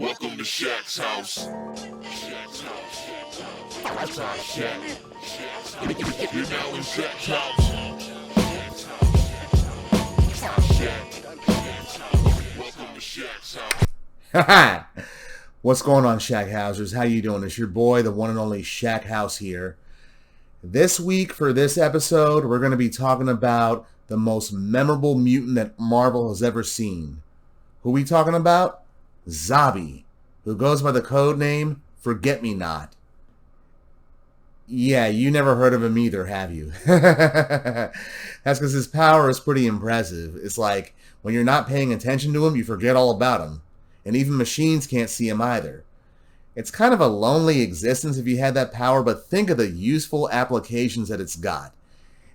Welcome to Shaq's house. Shaq's house. That's our Shaq. You're now in Shaq's house. Shaq's house. Welcome to Shaq's house. What's going on, Shaq Housers? How you doing? It's your boy, the one and only Shaq House here. This week, for this episode, we're going to be talking about the most memorable mutant that Marvel has ever seen. Who we talking about? Xabi, who goes by the code name Forget-Me-Not. Yeah, you never heard of him either, have you? That's because his power is pretty impressive. It's like, when you're not paying attention to him, you forget all about him. And even machines can't see him either. It's kind of a lonely existence if you had that power, but think of the useful applications that it's got.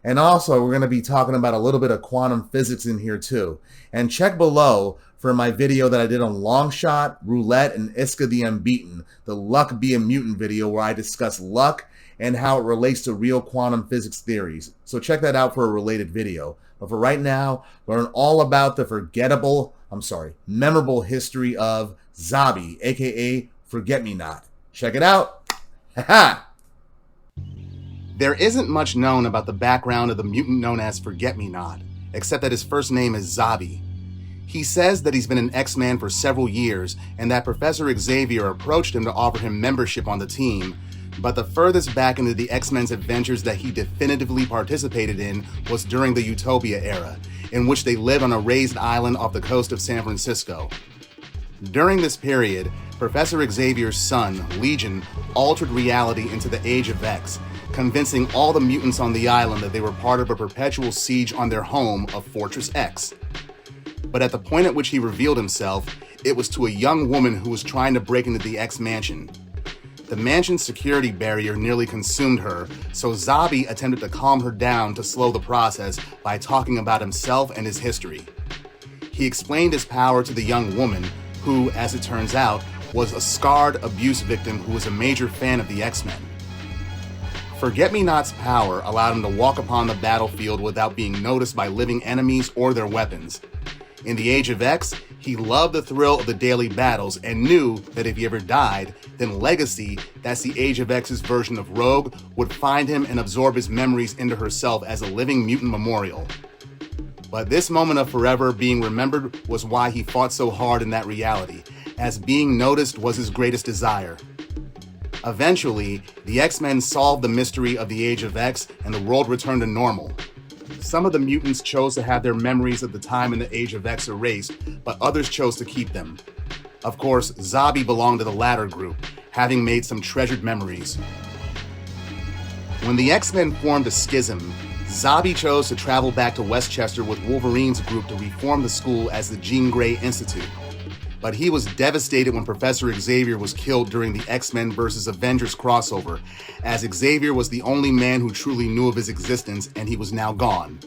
And also, we're going to be talking about a little bit of quantum physics in here too. And check below for my video that I did on Longshot, Roulette, and Iska the Unbeaten, the Luck Be a Mutant video where I discuss luck and how it relates to real quantum physics theories. So check that out for a related video. But for right now, learn all about the memorable history of Xabi, aka Forget-Me-Not. Check it out. Haha! There isn't much known about the background of the mutant known as Forget-Me-Not, except that his first name is Xabi. He says that he's been an X-Man for several years and that Professor Xavier approached him to offer him membership on the team, but the furthest back into the X-Men's adventures that he definitively participated in was during the Utopia era, in which they lived on a raised island off the coast of San Francisco. During this period, Professor Xavier's son, Legion, altered reality into the Age of X, convincing all the mutants on the island that they were part of a perpetual siege on their home of Fortress X. But at the point at which he revealed himself, it was to a young woman who was trying to break into the X mansion. The mansion's security barrier nearly consumed her, so Xabi attempted to calm her down to slow the process by talking about himself and his history. He explained his power to the young woman, who, as it turns out, was a scarred abuse victim who was a major fan of the X-Men. Forget-Me-Not's power allowed him to walk upon the battlefield without being noticed by living enemies or their weapons. In the Age of X, he loved the thrill of the daily battles and knew that if he ever died, then Legacy, that's the Age of X's version of Rogue, would find him and absorb his memories into herself as a living mutant memorial. But this moment of forever being remembered was why he fought so hard in that reality, as being noticed was his greatest desire. Eventually, the X-Men solved the mystery of the Age of X and the world returned to normal. Some of the mutants chose to have their memories of the time in the Age of X erased, but others chose to keep them. Of course, Xabi belonged to the latter group, having made some treasured memories. When the X-Men formed a schism, Xabi chose to travel back to Westchester with Wolverine's group to reform the school as the Jean Grey Institute. But he was devastated when Professor Xavier was killed during the X-Men vs. Avengers crossover, as Xavier was the only man who truly knew of his existence and he was now gone.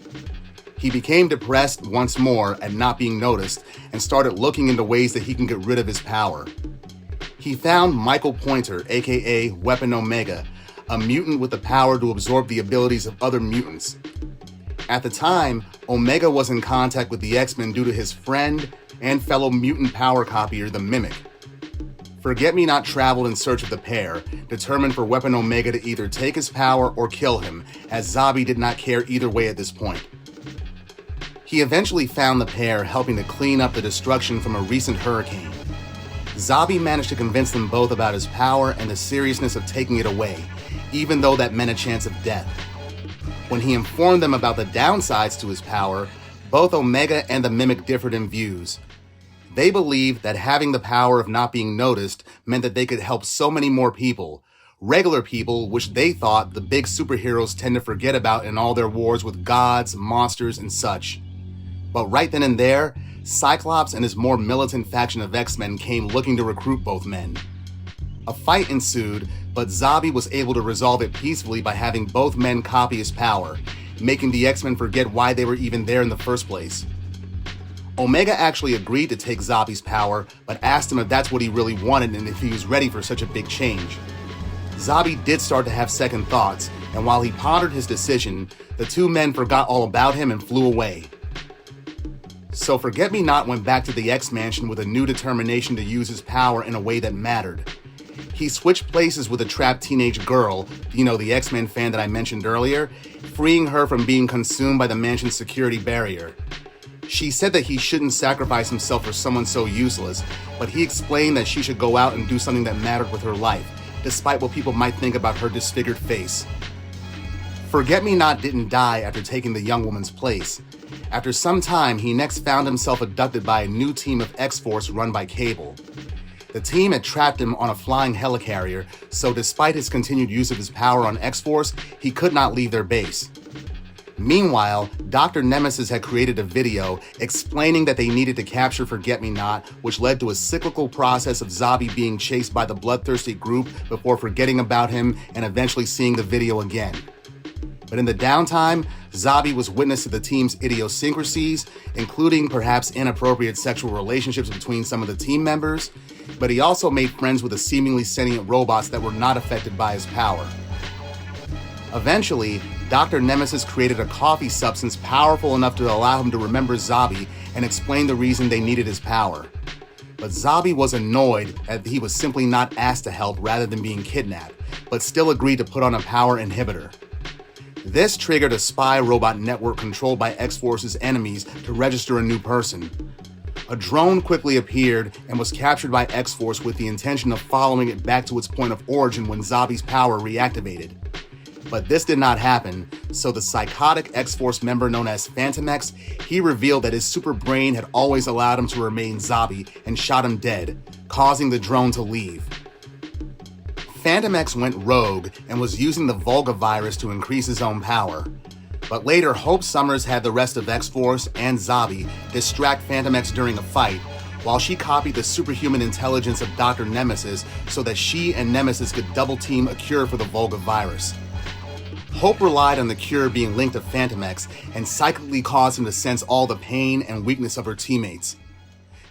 He became depressed once more at not being noticed and started looking into ways that he can get rid of his power. He found Michael Pointer, aka Weapon Omega, a mutant with the power to absorb the abilities of other mutants. At the time, Omega was in contact with the X-Men due to his friend and fellow mutant power copier, the Mimic. Forget-Me-Not traveled in search of the pair, determined for Weapon Omega to either take his power or kill him, as Xabi did not care either way at this point. He eventually found the pair helping to clean up the destruction from a recent hurricane. Xabi managed to convince them both about his power and the seriousness of taking it away, even though that meant a chance of death. When he informed them about the downsides to his power, both Omega and the Mimic differed in views. They believed that having the power of not being noticed meant that they could help so many more people, regular people which they thought the big superheroes tend to forget about in all their wars with gods, monsters, and such. But right then and there, Cyclops and his more militant faction of X-Men came looking to recruit both men. A fight ensued, but Xabi was able to resolve it peacefully by having both men copy his power, making the X-Men forget why they were even there in the first place. Omega actually agreed to take Xabi's power, but asked him if that's what he really wanted and if he was ready for such a big change. Xabi did start to have second thoughts, and while he pondered his decision, the two men forgot all about him and flew away. So Forget-Me-Not went back to the X-Mansion with a new determination to use his power in a way that mattered. He switched places with a trapped teenage girl, the X-Men fan that I mentioned earlier, freeing her from being consumed by the mansion's security barrier. She said that he shouldn't sacrifice himself for someone so useless, but he explained that she should go out and do something that mattered with her life, despite what people might think about her disfigured face. Forget-Me-Not didn't die after taking the young woman's place. After some time, he next found himself abducted by a new team of X-Force run by Cable. The team had trapped him on a flying helicarrier, so despite his continued use of his power on X-Force, he could not leave their base. Meanwhile, Dr. Nemesis had created a video explaining that they needed to capture Forget-Me-Not, which led to a cyclical process of Xabi being chased by the bloodthirsty group before forgetting about him and eventually seeing the video again. But in the downtime, Xabi was witness to the team's idiosyncrasies, including perhaps inappropriate sexual relationships between some of the team members, but he also made friends with the seemingly sentient robots that were not affected by his power. Eventually, Dr. Nemesis created a coffee substance powerful enough to allow him to remember Xabi and explain the reason they needed his power. But Xabi was annoyed that he was simply not asked to help rather than being kidnapped, but still agreed to put on a power inhibitor. This triggered a spy robot network controlled by X-Force's enemies to register a new person. A drone quickly appeared and was captured by X-Force with the intention of following it back to its point of origin when Xabi's power reactivated. But this did not happen, so the psychotic X-Force member known as Phantom X, he revealed that his super brain had always allowed him to remain Xabi and shot him dead, causing the drone to leave. Phantom X went rogue and was using the Volga virus to increase his own power. But later, Hope Summers had the rest of X-Force and Xabi distract Phantom X during a fight, while she copied the superhuman intelligence of Dr. Nemesis so that she and Nemesis could double-team a cure for the Volga virus. Hope relied on the cure being linked to Phantom X and psychically caused him to sense all the pain and weakness of her teammates.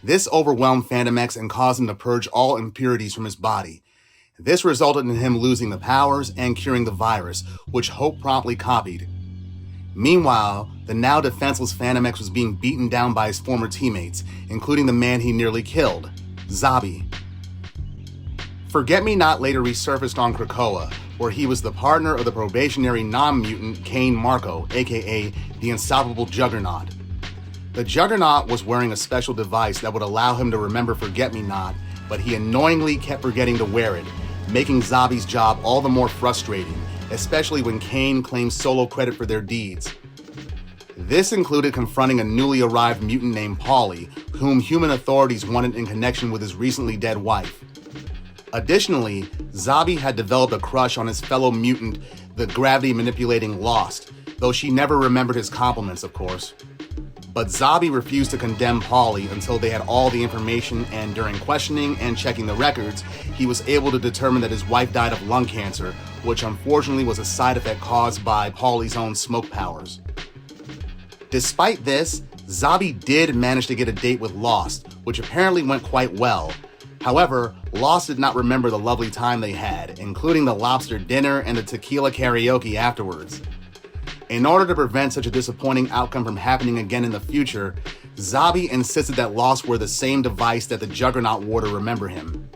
This overwhelmed Phantom X and caused him to purge all impurities from his body. This resulted in him losing the powers and curing the virus, which Hope promptly copied. Meanwhile, the now defenseless Phantom X was being beaten down by his former teammates, including the man he nearly killed, Xabi. Forget-Me-Not later resurfaced on Krakoa, where he was the partner of the probationary non-mutant Cain Marko, aka the unstoppable Juggernaut. The Juggernaut was wearing a special device that would allow him to remember Forget-Me-Not, but he annoyingly kept forgetting to wear it, making Xabi's job all the more frustrating, especially when Cain claimed solo credit for their deeds. This included confronting a newly arrived mutant named Paulie, whom human authorities wanted in connection with his recently dead wife. Additionally, Xabi had developed a crush on his fellow mutant, the gravity-manipulating Lost, though she never remembered his compliments, of course. But Xabi refused to condemn Paulie until they had all the information, and during questioning and checking the records, he was able to determine that his wife died of lung cancer, which unfortunately was a side effect caused by Paulie's own smoke powers. Despite this, Xabi did manage to get a date with Lost, which apparently went quite well. However, Lost did not remember the lovely time they had, including the lobster dinner and the tequila karaoke afterwards. In order to prevent such a disappointing outcome from happening again in the future, Xabi insisted that Lost wear the same device that the Juggernaut wore to remember him.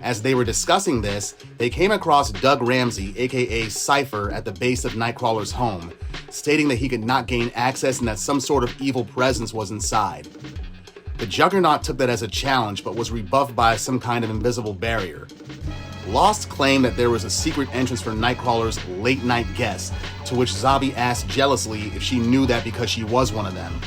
As they were discussing this, they came across Doug Ramsey, aka Cypher, at the base of Nightcrawler's home, stating that he could not gain access and that some sort of evil presence was inside. The Juggernaut took that as a challenge, but was rebuffed by some kind of invisible barrier. Lost claimed that there was a secret entrance for Nightcrawler's late-night guests, to which Xabi asked jealously if she knew that because she was one of them.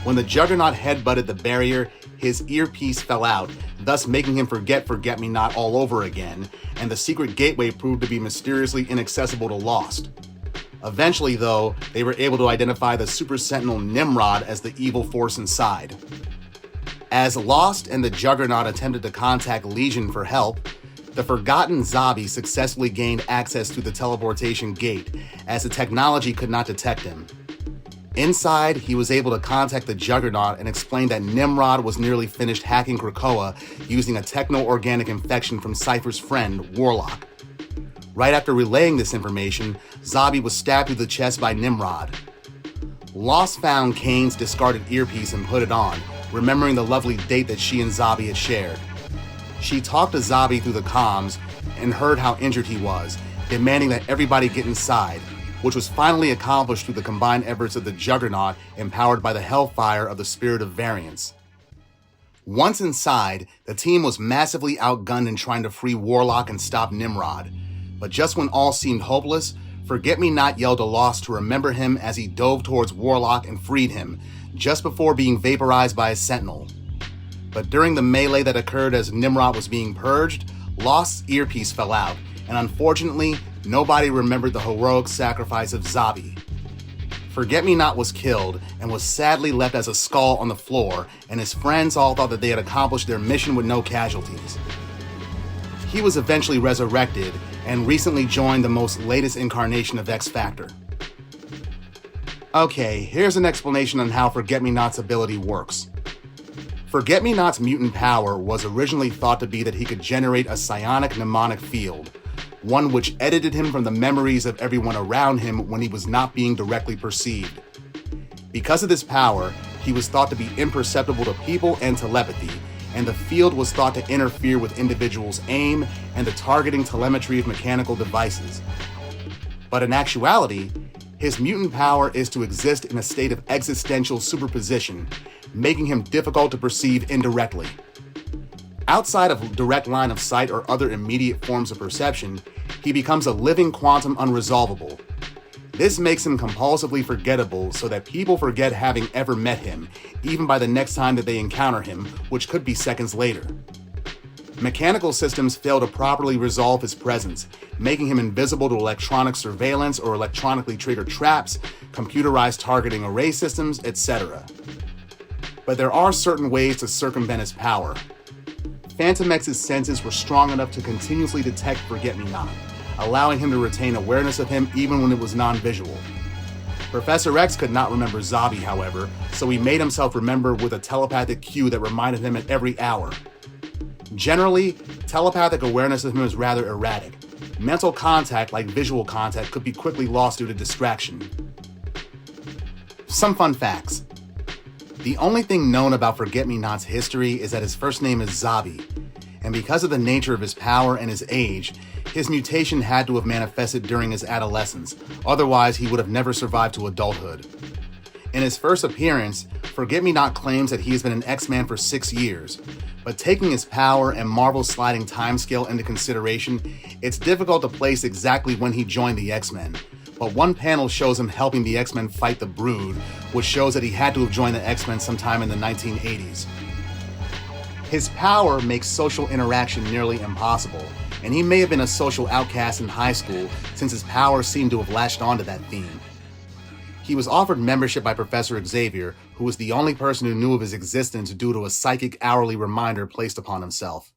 When the Juggernaut headbutted the barrier, his earpiece fell out, thus making him forget Forget-Me-Not all over again, and the secret gateway proved to be mysteriously inaccessible to Lost. Eventually, though, they were able to identify the Super Sentinel Nimrod as the evil force inside. As Lost and the Juggernaut attempted to contact Legion for help, the forgotten Xabi successfully gained access to the teleportation gate, as the technology could not detect him. Inside, he was able to contact the Juggernaut and explain that Nimrod was nearly finished hacking Krakoa using a techno-organic infection from Cypher's friend, Warlock. Right after relaying this information, Xabi was stabbed through the chest by Nimrod. Lost found Cain's discarded earpiece and put it on, remembering the lovely date that she and Xabi had shared. She talked to Xabi through the comms and heard how injured he was, demanding that everybody get inside, which was finally accomplished through the combined efforts of the Juggernaut empowered by the hellfire of the Spirit of Variance. Once inside, the team was massively outgunned in trying to free Warlock and stop Nimrod, but just when all seemed hopeless, Forget-Me-Not yelled to Lost to remember him as he dove towards Warlock and freed him, just before being vaporized by a sentinel. But during the melee that occurred as Nimrod was being purged, Lost's earpiece fell out, and unfortunately, nobody remembered the heroic sacrifice of Xabi. Forget-Me-Not was killed and was sadly left as a skull on the floor, and his friends all thought that they had accomplished their mission with no casualties. He was eventually resurrected and recently joined the most latest incarnation of X Factor. Okay, here's an explanation on how Forget-Me-Not's ability works. Forget-Me-Not's mutant power was originally thought to be that he could generate a psionic mnemonic field, one which edited him from the memories of everyone around him when he was not being directly perceived. Because of this power, he was thought to be imperceptible to people and telepathy, and the field was thought to interfere with individuals' aim and the targeting telemetry of mechanical devices. But in actuality, his mutant power is to exist in a state of existential superposition, making him difficult to perceive indirectly. Outside of direct line of sight or other immediate forms of perception, he becomes a living quantum unresolvable. This makes him compulsively forgettable so that people forget having ever met him, even by the next time that they encounter him, which could be seconds later. Mechanical systems fail to properly resolve his presence, making him invisible to electronic surveillance or electronically triggered traps, computerized targeting array systems, etc. But there are certain ways to circumvent his power. Phantom X's senses were strong enough to continuously detect Forget-Me-Not, allowing him to retain awareness of him even when it was non-visual. Professor X could not remember Xabi, however, so he made himself remember with a telepathic cue that reminded him at every hour. Generally, telepathic awareness of him is rather erratic. Mental contact, like visual contact, could be quickly lost due to distraction. Some fun facts. The only thing known about Forget-Me-Not's history is that his first name is Xabi, and because of the nature of his power and his age, his mutation had to have manifested during his adolescence, otherwise he would have never survived to adulthood. In his first appearance, Forget-Me-Not claims that he has been an X-Man for 6 years, but taking his power and Marvel's sliding timescale into consideration, it's difficult to place exactly when he joined the X-Men. But one panel shows him helping the X-Men fight the Brood, which shows that he had to have joined the X-Men sometime in the 1980s. His power makes social interaction nearly impossible, and he may have been a social outcast in high school since his power seemed to have latched onto that theme. He was offered membership by Professor Xavier, who was the only person who knew of his existence due to a psychic hourly reminder placed upon himself.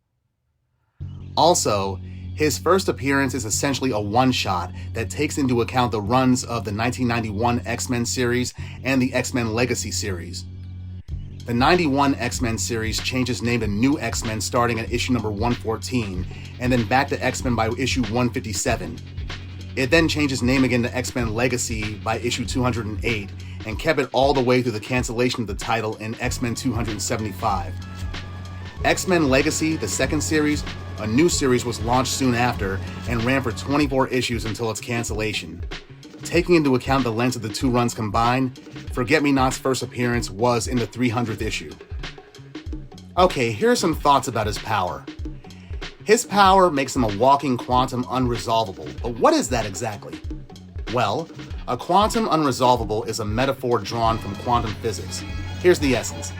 Also, his first appearance is essentially a one-shot that takes into account the runs of the 1991 X-Men series and the X-Men Legacy series. The 91 X-Men series changes name to New X-Men starting at issue number 114, and then back to X-Men by issue 157. It then changes name again to X-Men Legacy by issue 208, and kept it all the way through the cancellation of the title in X-Men 275. X-Men Legacy, the second series, a new series, was launched soon after and ran for 24 issues until its cancellation. Taking into account the length of the two runs combined, Forget-Me-Not's first appearance was in the 300th issue. Okay, here are some thoughts about his power. His power makes him a walking quantum unresolvable, but what is that exactly? Well, a quantum unresolvable is a metaphor drawn from quantum physics. Here's the essence.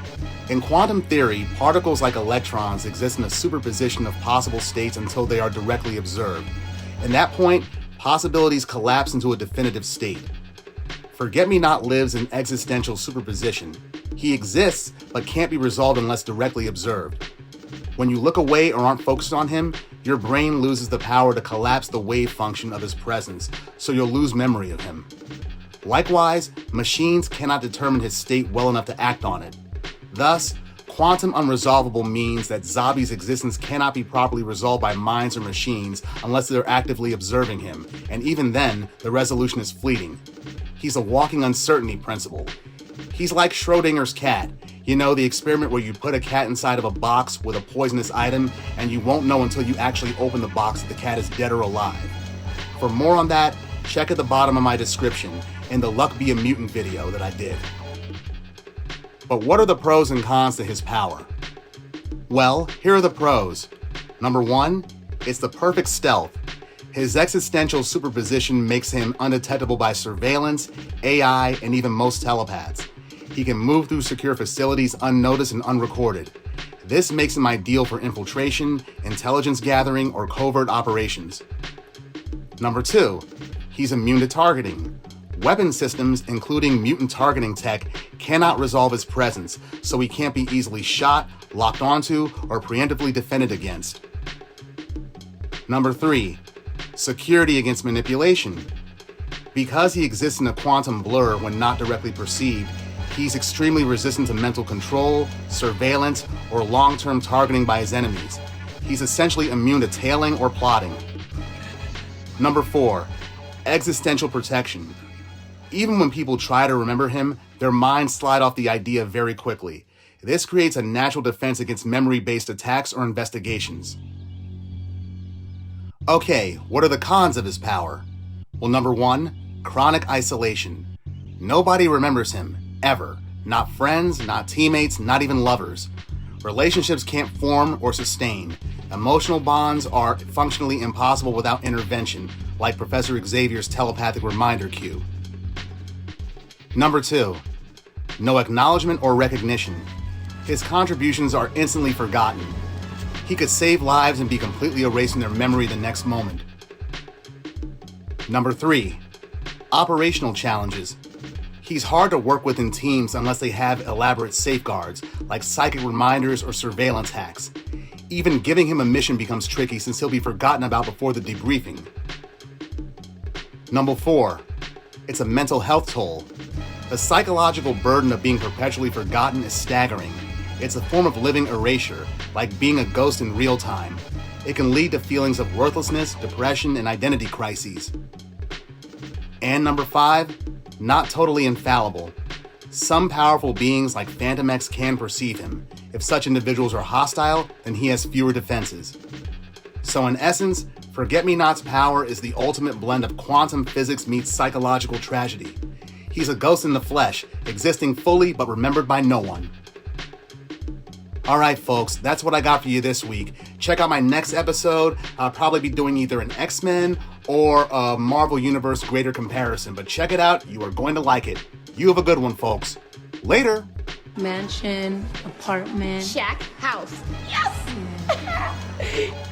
In quantum theory, particles like electrons exist in a superposition of possible states until they are directly observed. At that point, possibilities collapse into a definitive state. Forget-Me-Not lives in existential superposition. He exists, but can't be resolved unless directly observed. When you look away or aren't focused on him, your brain loses the power to collapse the wave function of his presence, so you'll lose memory of him. Likewise, machines cannot determine his state well enough to act on it. Thus, quantum unresolvable means that Xabi's existence cannot be properly resolved by minds or machines unless they're actively observing him, and even then, the resolution is fleeting. He's a walking uncertainty principle. He's like Schrodinger's cat. You know, the experiment where you put a cat inside of a box with a poisonous item and you won't know until you actually open the box if the cat is dead or alive. For more on that, check at the bottom of my description in the Luck Be a Mutant video that I did. But what are the pros and cons to his power? Well, here are the pros. Number 1, it's the perfect stealth. His existential superposition makes him undetectable by surveillance, AI, and even most telepaths. He can move through secure facilities unnoticed and unrecorded. This makes him ideal for infiltration, intelligence gathering, or covert operations. Number 2, he's immune to targeting. Weapon systems, including mutant targeting tech, cannot resolve his presence, so he can't be easily shot, locked onto, or preemptively defended against. Number 3, security against manipulation. Because he exists in a quantum blur when not directly perceived, he's extremely resistant to mental control, surveillance, or long-term targeting by his enemies. He's essentially immune to tailing or plotting. Number 4, existential protection. Even when people try to remember him, their minds slide off the idea very quickly. This creates a natural defense against memory-based attacks or investigations. Okay, what are the cons of his power? Well, number 1, chronic isolation. Nobody remembers him, ever. Not friends, not teammates, not even lovers. Relationships can't form or sustain. Emotional bonds are functionally impossible without intervention, like Professor Xavier's telepathic reminder cue. Number 2, no acknowledgement or recognition. His contributions are instantly forgotten. He could save lives and be completely erased in their memory the next moment. Number 3, operational challenges. He's hard to work with in teams unless they have elaborate safeguards, like psychic reminders or surveillance hacks. Even giving him a mission becomes tricky since he'll be forgotten about before the debriefing. Number 4, it's a mental health toll. The psychological burden of being perpetually forgotten is staggering. It's a form of living erasure, like being a ghost in real time. It can lead to feelings of worthlessness, depression, and identity crises. And number 5, not totally infallible. Some powerful beings like Phantom X can perceive him. If such individuals are hostile, then he has fewer defenses. So in essence, Forget-Me-Not's power is the ultimate blend of quantum physics meets psychological tragedy. He's a ghost in the flesh, existing fully but remembered by no one. Alright folks, that's what I got for you this week. Check out my next episode. I'll probably be doing either an X-Men or a Marvel Universe greater comparison, but check it out, you are going to like it. You have a good one, folks. Later! Mansion, apartment. Shack, house. Yes!